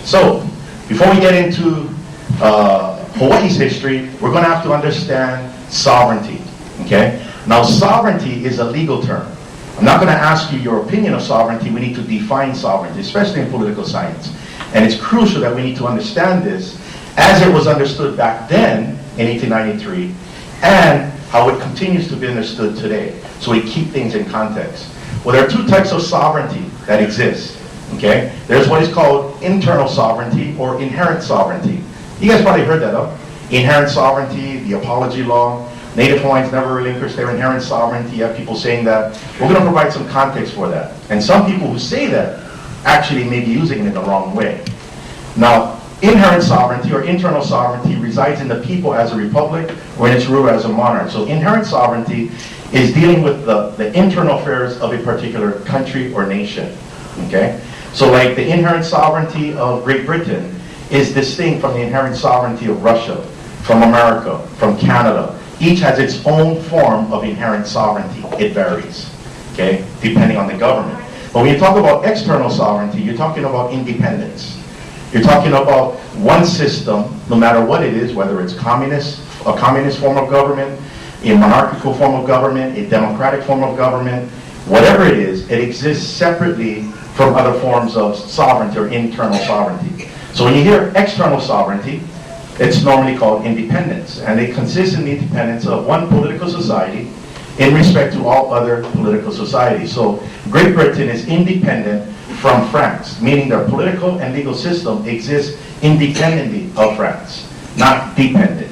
So, before we get into Hawaii's history, we're going to have to understand sovereignty. Okay? Now, sovereignty is a legal term. I'm not going to ask you your opinion of sovereignty. We need to define sovereignty, especially in political science. And it's crucial that we need to understand this as it was understood back then in 1893 and how it continues to be understood today. So we keep things in context. Well, there are two types of sovereignty that exist. Okay? There's what is called internal sovereignty or inherent sovereignty. You guys probably heard that, huh? Inherent sovereignty, the apology law. Native Hawaiians never relinquish their inherent sovereignty. You have people saying that. We're going to provide some context for that. And some people who say that actually may be using it in the wrong way. Now, inherent sovereignty or internal sovereignty resides in the people as a republic or in its ruler as a monarch. So inherent sovereignty is dealing with the internal affairs of a particular country or nation. Okay? So like the inherent sovereignty of Great Britain is distinct from the inherent sovereignty of Russia, from America, from Canada. Each has its own form of inherent sovereignty. It varies, okay, depending on the government. But when you talk about external sovereignty, you're talking about independence. You're talking about one system, no matter what it is, whether it's communist, a communist form of government, a monarchical form of government, a democratic form of government, whatever it is, it exists separately from other forms of sovereignty or internal sovereignty. So when you hear external sovereignty, it's normally called independence, and it consists in the independence of one political society in respect to all other political societies. So Great Britain is independent from France, meaning their political and legal system exists independently of France, not dependent.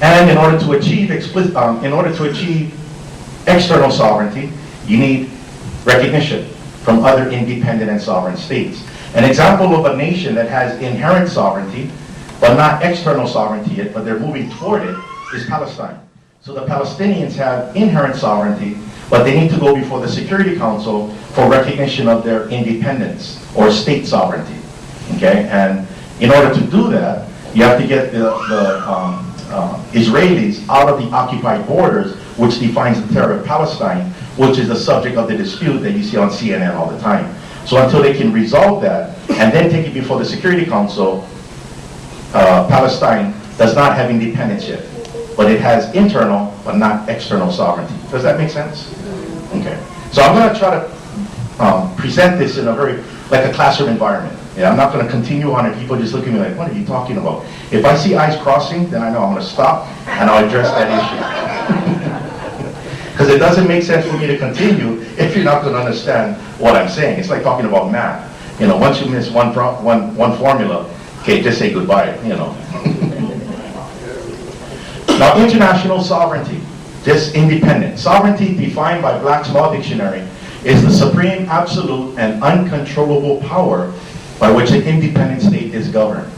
And in order to achieve external sovereignty, you need recognition from other independent and sovereign states. An example of a nation that has inherent sovereignty but not external sovereignty yet, but they're moving toward it, is Palestine. So the Palestinians have inherent sovereignty, but they need to go before the Security Council for recognition of their independence or state sovereignty. Okay, and in order to do that, you have to get the Israelis out of the occupied borders, which defines the territory of Palestine, which is the subject of the dispute that you see on CNN all the time. So until they can resolve that and then take it before the Security Council, Palestine does not have independence yet, but it has internal but not external sovereignty. Does that make sense? Okay. So I'm going to try to present this in a very, like a classroom environment. Yeah, I'm not going to continue on and people just look at me like, what are you talking about? If I see eyes crossing, then I know I'm going to stop and I'll address that issue. Because it doesn't make sense for me to continue if you're not going to understand what I'm saying. It's like talking about math. You know, once you miss one formula, okay, just say goodbye, you know. Now, international sovereignty, this independent. Sovereignty defined by Black's Law Dictionary is the supreme, absolute, and uncontrollable power by which an independent state is governed.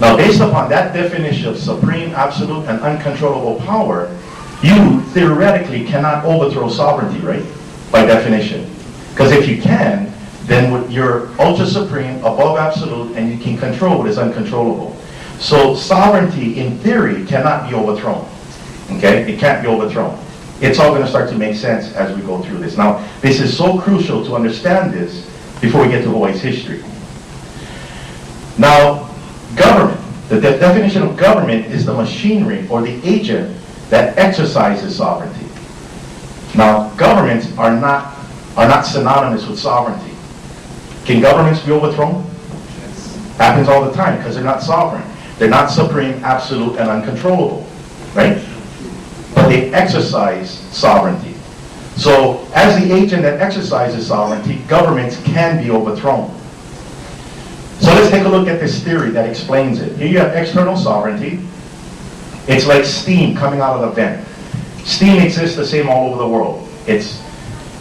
Now, based upon that definition of supreme, absolute, and uncontrollable power, you theoretically cannot overthrow sovereignty, right? By definition. Because if you can, then you're ultra supreme, above absolute, and you can control what is uncontrollable. So sovereignty, in theory, cannot be overthrown. Okay? It can't be overthrown. It's all going to start to make sense as we go through this. Now, this is so crucial to understand this before we get to Hawaii's history. Now, government. The definition of government is the machinery or the agent that exercises sovereignty. Now, governments are not synonymous with sovereignty. Can governments be overthrown? Yes. Happens all the time because they're not sovereign. They're not supreme, absolute, and uncontrollable, right? But they exercise sovereignty. So, as the agent that exercises sovereignty, governments can be overthrown. So let's take a look at this theory that explains it. Here you have external sovereignty. It's like steam coming out of a vent. Steam exists the same all over the world. It's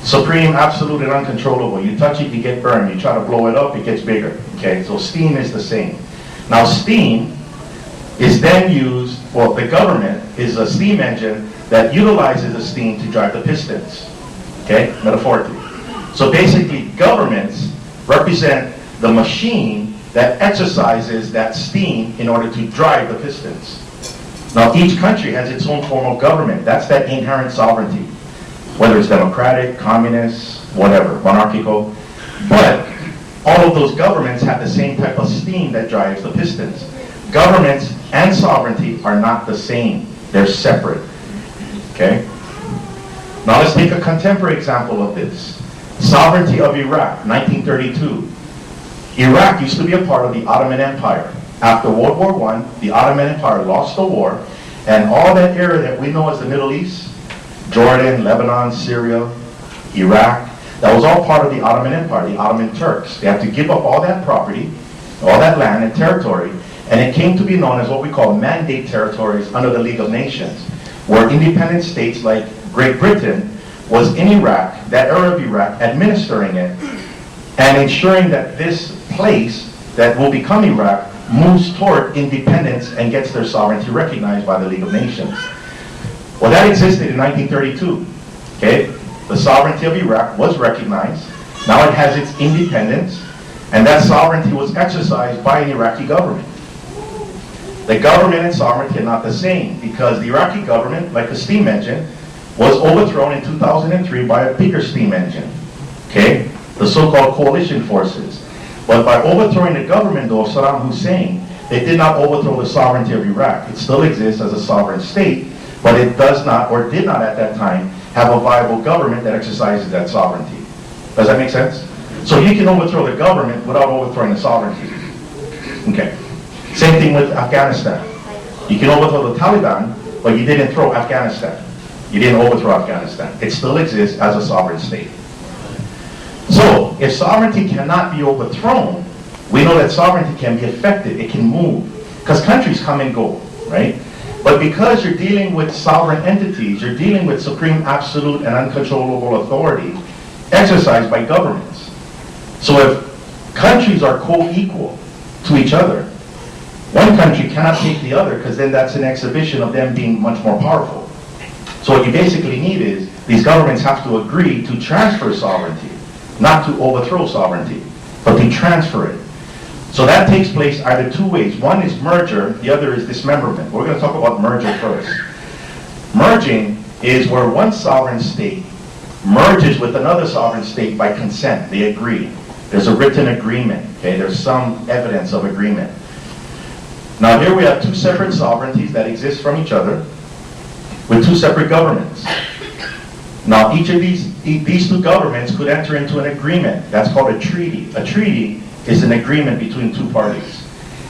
supreme, absolute, and uncontrollable. You touch it, you get burned. You try to blow it up, it gets bigger. Okay, so steam is the same. Now steam is then used, well, the government is a steam engine that utilizes the steam to drive the pistons. Okay, metaphorically. So basically, governments represent the machine that exercises that steam in order to drive the pistons. Now, each country has its own form of government. That's that inherent sovereignty, whether it's democratic, communist, whatever, monarchical. But all of those governments have the same type of steam that drives the pistons. Governments and sovereignty are not the same. They're separate. Okay? Now let's take a contemporary example of this. Sovereignty of Iraq, 1932. Iraq used to be a part of the Ottoman Empire. After World War I, the Ottoman Empire lost the war, and all that area that we know as the Middle East, Jordan, Lebanon, Syria, Iraq, that was all part of the Ottoman Empire, the Ottoman Turks. They had to give up all that property, all that land and territory, and it came to be known as what we call mandate territories under the League of Nations, where independent states like Great Britain was in Iraq, that area of Iraq, administering it, and ensuring that this place that will become Iraq moves toward independence and gets their sovereignty recognized by the League of Nations. Well, that existed in 1932. Okay? The sovereignty of Iraq was recognized. Now it has its independence, and that sovereignty was exercised by an Iraqi government. The government and sovereignty are not the same, because the Iraqi government, like the steam engine, was overthrown in 2003 by a bigger steam engine. Okay? The so-called coalition forces. But by overthrowing the government, though, of Saddam Hussein, they did not overthrow the sovereignty of Iraq. It still exists as a sovereign state, but it does not, or did not at that time, have a viable government that exercises that sovereignty. Does that make sense? So you can overthrow the government without overthrowing the sovereignty. Okay. Same thing with Afghanistan. You can overthrow the Taliban, but you didn't throw Afghanistan. You didn't overthrow Afghanistan. It still exists as a sovereign state. So, if sovereignty cannot be overthrown, we know that sovereignty can be affected. It can move. Because countries come and go, right? But because you're dealing with sovereign entities, you're dealing with supreme, absolute, and uncontrollable authority exercised by governments. So if countries are co-equal to each other, one country cannot take the other, because then that's an exhibition of them being much more powerful. So what you basically need is, these governments have to agree to transfer sovereignty, not to overthrow sovereignty, but to transfer it. So that takes place either two ways. One is merger, the other is dismemberment. We're going to talk about merger first. Merging is where one sovereign state merges with another sovereign state by consent. They agree. There's a written agreement. Okay? There's some evidence of agreement. Now here we have two separate sovereignties that exist from each other with two separate governments. Now each of these two governments could enter into an agreement. That's called a treaty. A treaty is an agreement between two parties.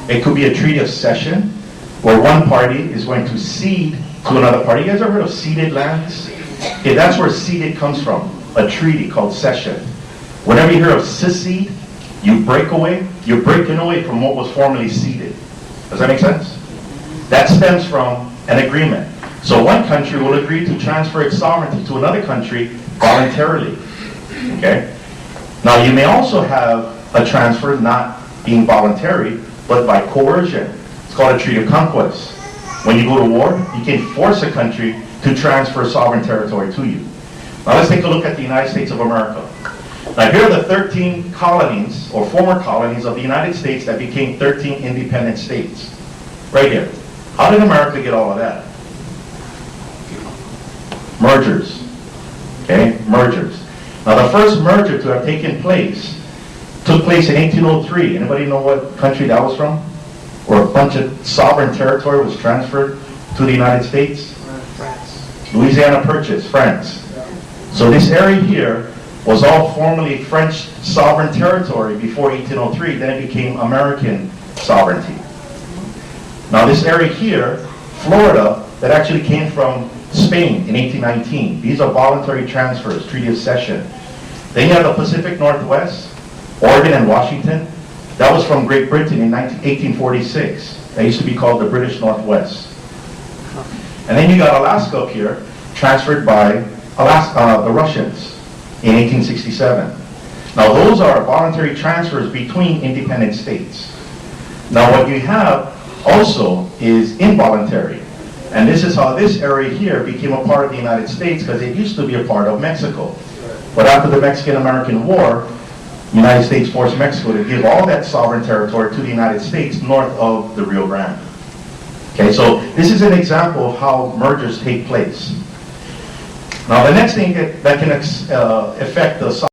It could be a treaty of cession, where one party is going to cede to another party. You guys ever heard of ceded lands? Okay, that's where ceded comes from. A treaty called cession. Whenever you hear of secede, you break away. You're breaking away from what was formerly ceded. Does that make sense? That stems from an agreement. So one country will agree to transfer its sovereignty to another country voluntarily. Okay? Now you may also have a transfer not being voluntary, but by coercion. It's called a treaty of conquest. When you go to war, you can force a country to transfer sovereign territory to you. Now let's take a look at the United States of America. Now here are the 13 colonies, or former colonies of the United States that became 13 independent states. Right here. How did America get all of that? Mergers. Okay? Mergers. Now the first merger to have taken place took place in 1803. Anybody know what country that was from? Where a bunch of sovereign territory was transferred to the United States? France. Louisiana Purchase, France. So this area here was all formerly French sovereign territory before 1803. Then it became American sovereignty. Now this area here, Florida, that actually came from Spain in 1819. These are voluntary transfers, treaty of cession. Then you have the Pacific Northwest, Oregon and Washington. That was from Great Britain in 1846. That used to be called the British Northwest. And then you got Alaska up here, transferred by the Russians in 1867. Now those are voluntary transfers between independent states. Now what you have also is involuntary. And this is how this area here became a part of the United States, because it used to be a part of Mexico. But after the Mexican-American War, the United States forced Mexico to give all that sovereign territory to the United States north of the Rio Grande. Okay, so this is an example of how mergers take place. Now the next thing that can affect the